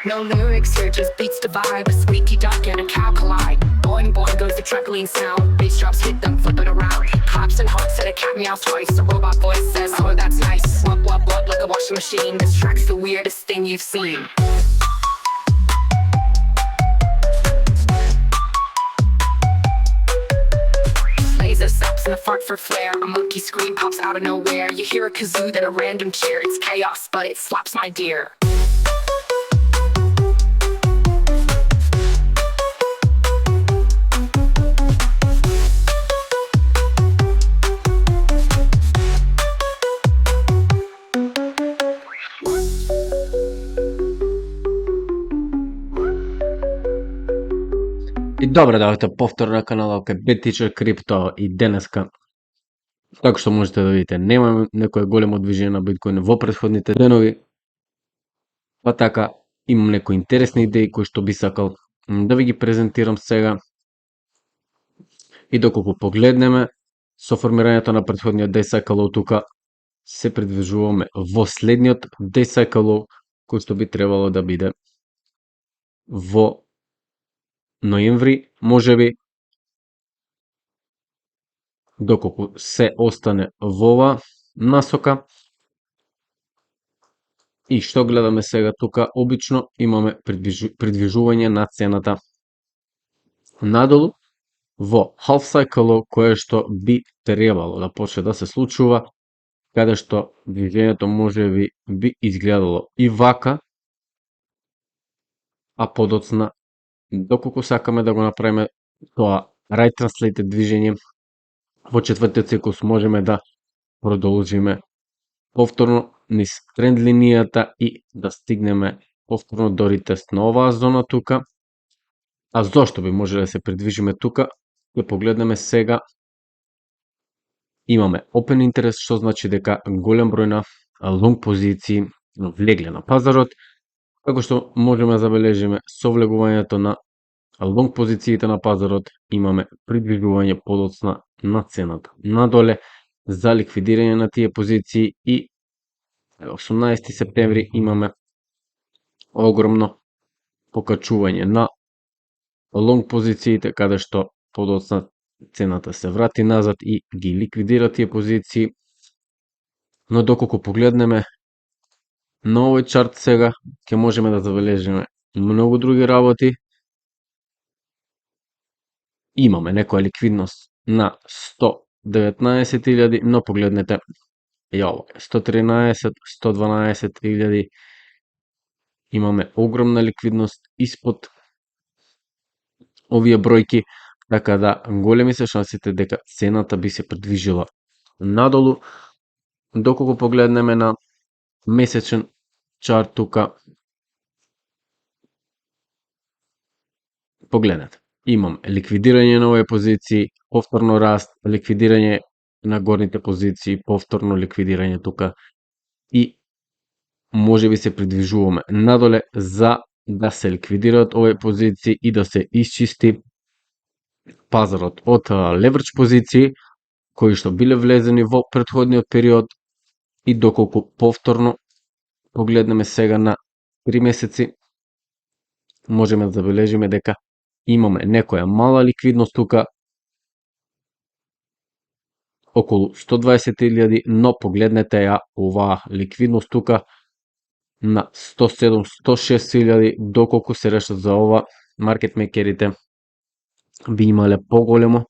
No lyrics here, just beats the vibe. A squeaky duck and a cow collide. Boing boing goes the truckling sound. Bass drops hit them, flip it around. Claps and honks and a cat meows twice. A robot voice says, oh that's nice. Wub wub wub like a washing machine. This track's the weirdest thing you've seen. Laser stops and a fart for flair. A monkey scream pops out of nowhere. You hear a kazoo, then a random cheer. It's chaos, but it slaps my dear. И добре дојдовте повторно на каналот кај Bad Teacher Crypto и денеска, како што можете да видите, немаме некое големо движење на биткоин во претходните денови, па така имам некои интересни идеи кои што би сакал да ви ги презентирам сега. И доколку погледнеме со формирањето на претходниот day cycle тука, се придвижуваме во следниот day cycle кој што би требало да биде во ноември, можеби, доколку се остане во оваа насока. И што гледаме сега тука, обично имаме придвижување на цената надолу во half cycle, кое што би требало да почне да се случува, каде што движењето можеби би изгледало и вака, а подоцна, доколку сакаме да го направиме тоа right translated движење во четвртиот циклус, можеме да продолжиме повторно низ тренд линијата и да стигнеме повторно до ритест на оваа зона тука. А зошто би може да се придвижиме тука? Ќе погледнеме сега. Имаме open interest, што значи дека голем број на лонг позиции влегле на пазарот, како што можеме да забележиме со влегувањето на лонг позициите на пазарот, имаме придвижување подоцна на цената надоле за ликвидирање на тие позиции и 18 септември имаме огромно покачување на лонг позициите, каде што подоцна цената се врати назад и ги ликвидира тие позиции. Но доколку погледнеме на овој чарт сега, ќе можеме да забележиме многу други работи. Имаме некоја ликвидност на 119.000, но погледнете, ја 113, 112.000, имаме огромна ликвидност испод овие бројки, така да големи се шансите дека цената би се придвижила надолу. Доколку погледнеме на месечен чарт тука, погледнете, имам ликвидирање на овие позиции, повторно раст, ликвидирање на горните позиции, повторно ликвидирање тука и можеби се придвижуваме надоле за да се ликвидираат овие позиции и да се исчисти пазарот од леверидж позиции кои што биле влезени во претходниот период. И доколку повторно погледнеме сега на 3 месеци, можеме да забележиме дека имаме некоја мала ликвидност тука, околу 120.000, но погледнете ја оваа ликвидност тука на 107-106.000, доколку се решат за ова, маркетмекерите би имале поголемо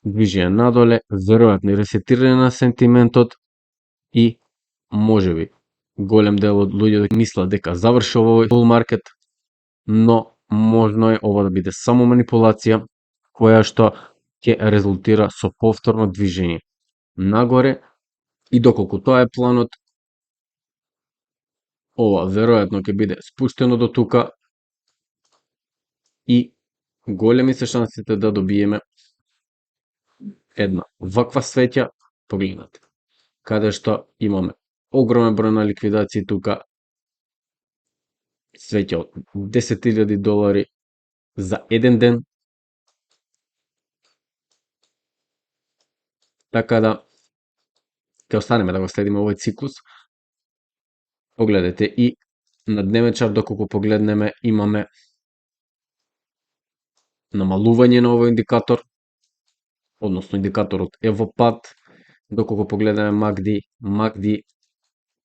движење надоле, веројатно и ресетирање на сентиментот и можеби голем дел од луѓето мислат дека завршил овој bull маркет, но можно е ова да биде само манипулација која што ќе резултира со повторно движење нагоре. И доколку тоа е планот, ова веројатно ќе биде спуштено до тука и големи се шансите да добиеме една ваква свеќа. Погледнете, каде што имаме огромен број на ликвидации тука, свеќе од $10,000 за еден ден. Така да ќе останеме да го следиме овој циклус. Погледнете и на дневен чарт доколку погледнеме имаме намалување на овој индикатор, односно индикаторот е во пад, доколку погледнеме MACD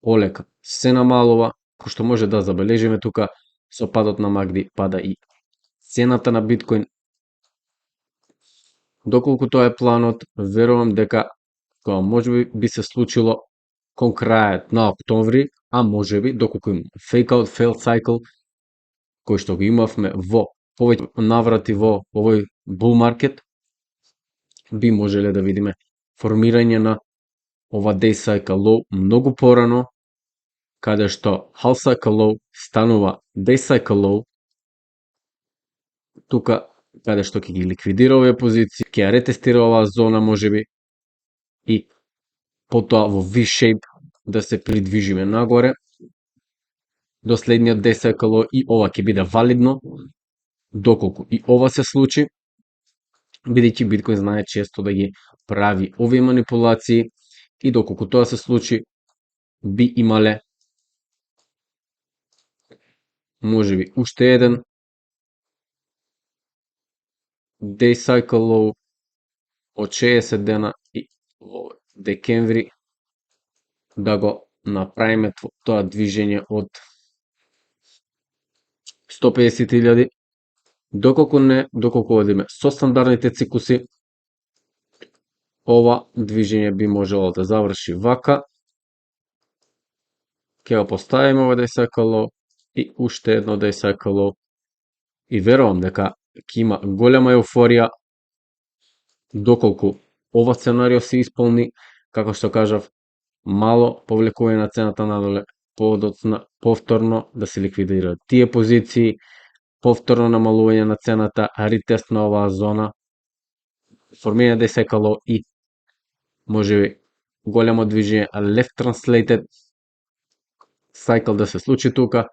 полека се намалува, кој што може да забележиме тука со падот на MACD пада и цената на биткоин. Доколку тоа е планот, верувам дека тоа можеби би се случило кон крајот на октомври, а можеби доколку има fake out fail cycle кој што го имавме во повеќе наврати во овој bull market, би можеле да видиме формирање на ова day cycle low многу порано, каде што half cycle low станува day cycle low, тука каде што ќе ги ликвидира овие позиции, ќе ја ретестира оваа зона можеби и потоа во V-shape да се придвижиме нагоре до следниот day cycle low и ова ќе биде валидно доколку и ова се случи, бидејќи биткоин знае често да ги прави овие манипулации и доколку тоа се случи би имале можеби уште еден day cycle low од 60 дена и во декември да го направиме тоа движење од 150.000, доколку одиме со стандардните цикуси, ова движење би можело да заврши вака. Ќе го поставиме овој day cycle low и уште едно day cycle low и верувам дека ќе има голема еуфорија доколку ова сценарио се исполни, како што кажав, мало повлекување на цената надоле, повторно да се ликвидираат тие позиции, повторно намалување на цената, ретест на оваа зона, формирање day cycle low и можеби големо движење left translated cycle да се случи тука.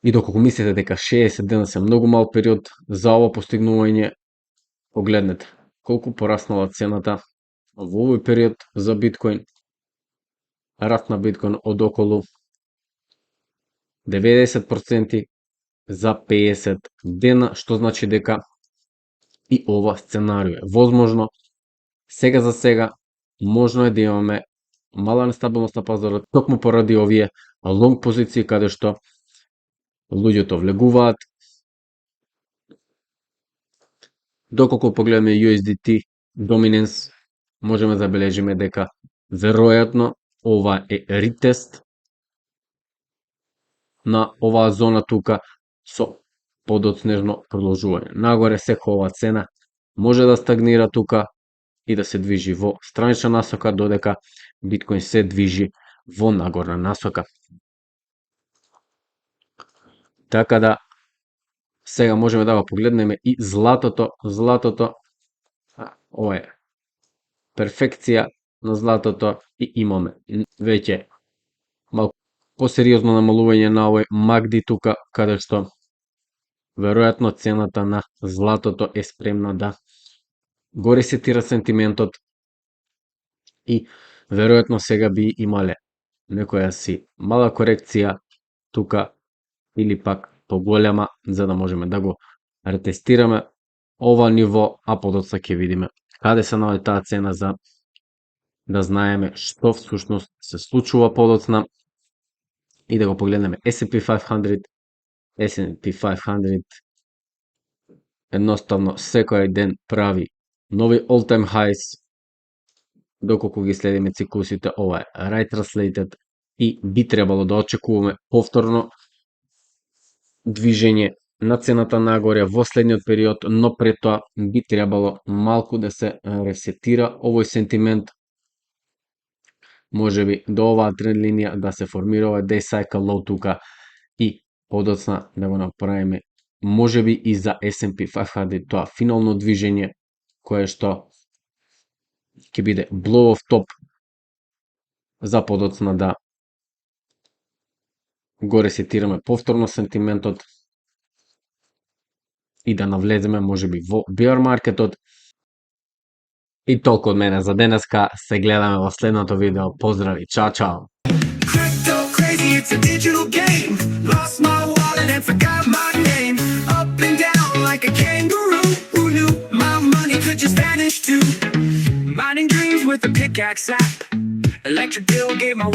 И доколку мислите дека 60 дена се многу мал период за ова постигнување, погледнете колку пораснала цената во овој период за биткоин. Раст на биткоин од околу 90% за 50 дена, што значи дека и ова сценарио е возможно. Сега за сега можно е да имаме мала нестабилност на пазарот, токму поради овие лонг позиции каде што луѓето влегуваат. Доколку погледаме USDT Dominance, можеме да забележиме дека веројатно ова е ретест на оваа зона тука со подоцнежно продолжување. Нагоре секоја цена може да стагнира тука и да се движи во странична насока, додека биткоин се движи во нагорна насока. Така да сега можеме да го погледнеме и златото. Ова е перфекција на златото и имаме веќе малку посериозно намалување на овој MACD тука, каде што веројатно цената на златото е спремна да го ресетира сентиментот и веројатно сега би имале некоја си мала корекција тука или пак поголема, за да можеме да го ретестираме ова ниво, а подоцна ќе видиме каде се наоѓа таа цена за да знаеме што всушност се случува подоцна и да го погледнеме S&P 500. S&P 500 едноставно секој ден прави нови all-time highs, доколку ги следиме цикусите, ова е right translated и би требало да очекуваме повторно движење на цената нагоре во следниот период, но пред тоа би требало малку да се ресетира овој сентимент, можеби до оваа тренд линија да се формира овој day cycle low тука и подоцна да го направиме можеби и за S&P 500 тоа финално движење кое што ќе биде blow of top за подоцна да го ресетираме повторно сентиментот и да навлеземе можеби во bear маркетот. И толку од мене за денеска, се гледаме во следното видео. Поздрави, чао, чао! Crypto crazy, it's a digital game. Mining dreams with a pickaxe app. Electric bill gave my